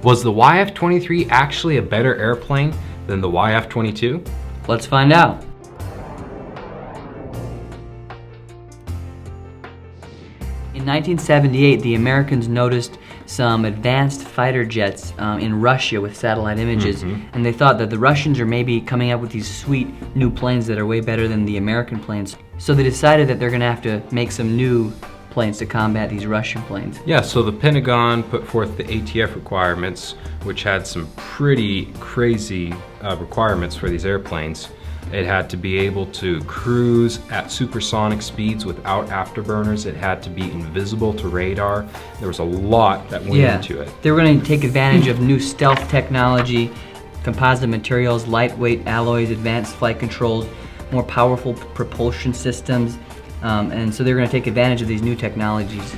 Was the YF-23 actually a better airplane than the YF-22? Let's find out. In 1978, the Americans noticed some advanced fighter jets in Russia with satellite images, and they thought that the Russians are maybe coming up with these sweet new planes that are way better than the American planes. So they decided that they're going to have to make some new planes to combat these Russian planes. Yeah, so the Pentagon put forth the ATF requirements, which had some pretty crazy requirements for these airplanes. It had to be able to cruise at supersonic speeds without afterburners. It had to be invisible to radar. There was a lot that went into it. They were going to take advantage of new stealth technology, composite materials, lightweight alloys, advanced flight controls, more powerful propulsion systems, and so they're going to take advantage of these new technologies.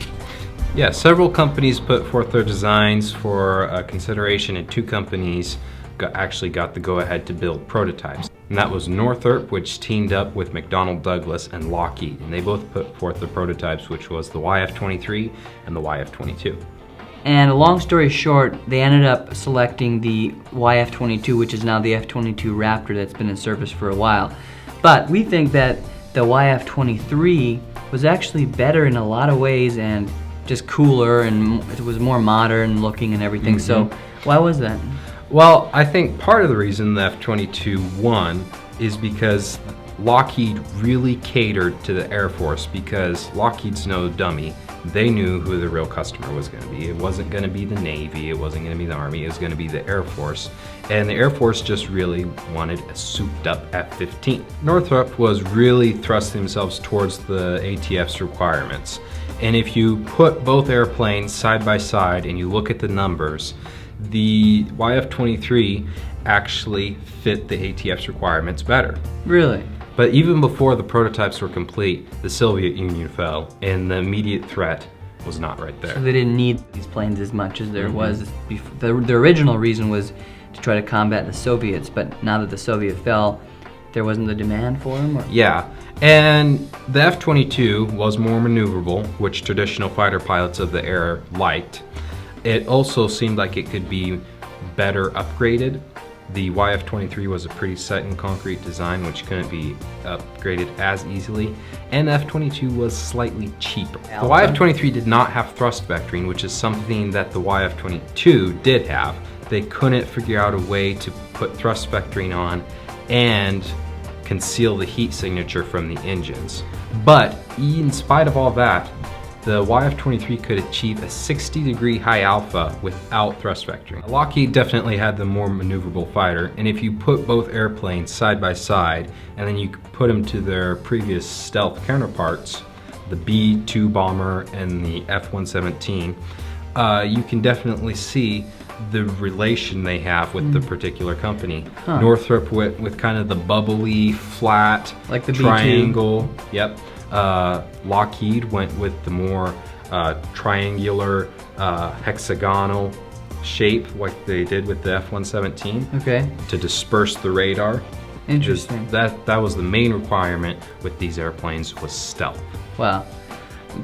Yeah, several companies put forth their designs for consideration, and 2 companies actually got the go-ahead to build prototypes. And that was Northrop, which teamed up with McDonnell Douglas and Lockheed, and they both put forth the prototypes, which was the YF-23 and the YF-22. And long story short, they ended up selecting the YF-22, which is now the F22 Raptor that's been in service for a while. But we think that the YF-23 was actually better in a lot of ways and just cooler, and it was more modern looking and everything. So why was that? Well, I think part of the reason the F-22 won is because Lockheed really catered to the Air Force, because Lockheed's no dummy. They knew who the real customer was going to be. It wasn't going to be the Navy, it wasn't going to be the Army, it was going to be the Air Force. And the Air Force just really wanted a souped up F-15. Northrop was really thrusting themselves towards the ATF's requirements. And if you put both airplanes side by side and you look at the numbers, the YF-23 actually fit the ATF's requirements better. Really? But even before the prototypes were complete, the Soviet Union fell, and the immediate threat was not right there. So they didn't need these planes as much as there was before. The original reason was to try to combat the Soviets, but now that the Soviet fell, there wasn't the demand for them? Or? Yeah, and the F-22 was more maneuverable, which traditional fighter pilots of the era liked. It also seemed like it could be better upgraded. The YF-23 was a pretty set in concrete design, which couldn't be upgraded as easily, and the F-22 was slightly cheaper. The YF-23 did not have thrust vectoring, which is something that the YF-22 did have. They couldn't figure out a way to put thrust vectoring on and conceal the heat signature from the engines. But in spite of all that, the YF-23 could achieve a 60-degree high alpha without thrust vectoring. Lockheed definitely had the more maneuverable fighter, and if you put both airplanes side by side and then you put them to their previous stealth counterparts, the B-2 bomber and the F-117, you can definitely see the relation they have with the particular company. Northrop with kind of the bubbly, flat, like the triangle. B2. Yep. Lockheed went with the more triangular, hexagonal shape, like they did with the F-117. Okay. To disperse the radar. Interesting. That was the main requirement with these airplanes, was stealth. Wow.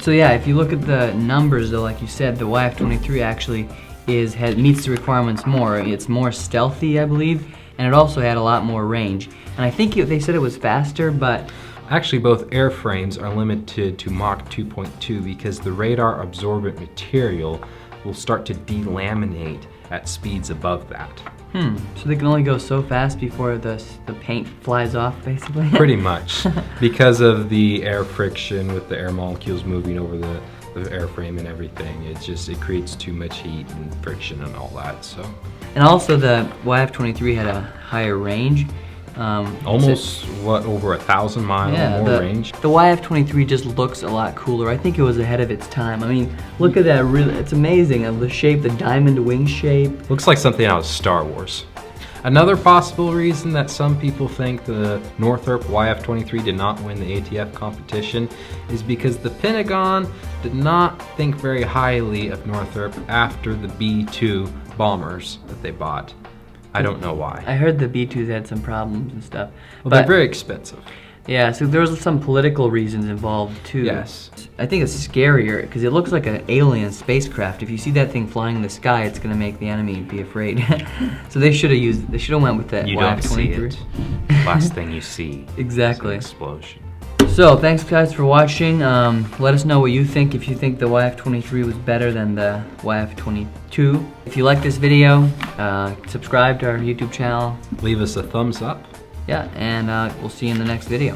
So yeah, if you look at the numbers though, like you said, the YF-23 actually meets the requirements more. It's more stealthy, I believe, and it also had a lot more range. And I think they said it was faster, but actually both airframes are limited to Mach 2.2 because the radar absorbent material will start to delaminate at speeds above that. So they can only go so fast before the paint flies off, basically? Pretty much, because of the air friction with the air molecules moving over the airframe and everything. It creates too much heat and friction and all that. So. And also the YF-23 had a higher range. Almost, over 1,000 miles more range? The YF-23 just looks a lot cooler. I think it was ahead of its time. I mean, look at that, it's amazing. The shape, the diamond wing shape. Looks like something out of Star Wars. Another possible reason that some people think the Northrop YF-23 did not win the ATF competition is because the Pentagon did not think very highly of Northrop after the B-2 bombers that they bought. I don't know why. I heard the B-2s had some problems and stuff. Well, they're very expensive. Yeah, so there was some political reasons involved too. Yes. I think it's scarier because it looks like an alien spacecraft. If you see that thing flying in the sky, it's gonna make the enemy be afraid. So they should have went with that You don't see YF-23. it. Last thing you see Exactly. is an explosion. So thanks guys for watching. Let us know what you think, if you think the YF-23 was better than the YF-22. If you like this video, subscribe to our YouTube channel. Leave us a thumbs up. Yeah, and we'll see you in the next video.